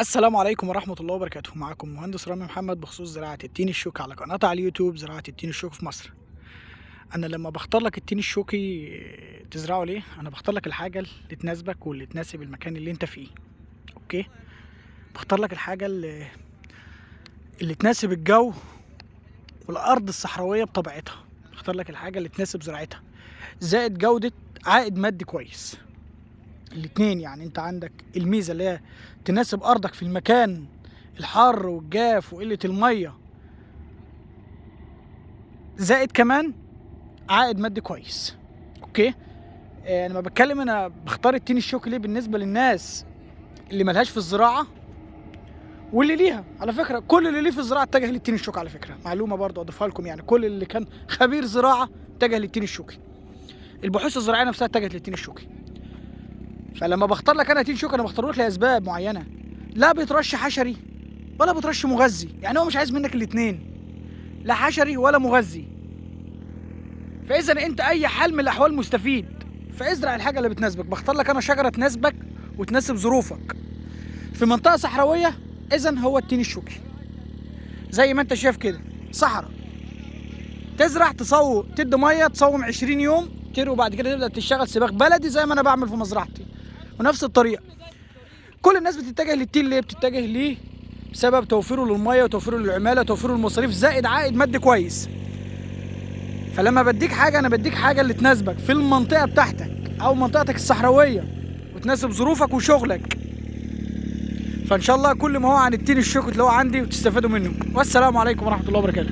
السلام عليكم ورحمة الله وبركاته. معكم مهندس رامي محمد بخصوص زراعة التين الشوكي على قناتي على اليوتيوب زراعة التين الشوكي في مصر. أنا لما بختار لك التين الشوكي تزرعه ليه؟ أنا بختار لك الحاجة اللي تناسبك واللي تناسب المكان اللي أنت فيه. أوكي؟ بختار لك الحاجة اللي تناسب الجو والأرض الصحراوية بطبيعتها. بختار لك الحاجة اللي تناسب زراعتها زائد جودة عائد مادي كويس. الاتنين، يعني انت عندك الميزة اللي هي تناسب ارضك في المكان الحار والجاف وقلة المية، زائد كمان عائد مادي كويس. اوكي، انا ما بتكلم، انا بختار التين الشوكي ليه بالنسبة للناس اللي ملهاش في الزراعة واللي ليها. على فكرة كل اللي ليه في الزراعة اتجه للتين الشوكي، على فكرة معلومة برضو اضيفها لكم، يعني كل اللي كان خبير زراعة اتجه للتين الشوكي، البحوث الزراعية نفسها اتجهت للتين الشوكي. فلما بختار لك انا تين شوكي انا بختاره لك لاسباب معينه، لا بيترش حشري ولا بترش مغذي، يعني هو مش عايز منك الاتنين، لا حشري ولا مغذي. فاذا انت اي حال من الاحوال مستفيد، فازرع الحاجه اللي بتناسبك. بختار لك انا شجره تناسبك وتناسب ظروفك في منطقه صحراويه، اذا هو التين الشوكي. زي ما انت شايف كده صحراء، تزرع تصوم، تدي ميه تصوم 20 يوم تروي، وبعد كده تبدا تشتغل سباق بلدي زي ما انا بعمل في مزرعتي، ونفس الطريقه. كل الناس بتتجه للتين ليه؟ بتتجه ليه بسبب توفيره للميه وتوفيره للعماله وتوفيره للمصاريف زائد عائد مادي كويس. فلما بديك حاجه انا بديك حاجه اللي تناسبك في المنطقه بتاعتك او منطقتك الصحراويه وتناسب ظروفك وشغلك. فان شاء الله كل ما هو عن التين الشوكي اللي هو عندي وتستفادوا منه. والسلام عليكم ورحمه الله وبركاته.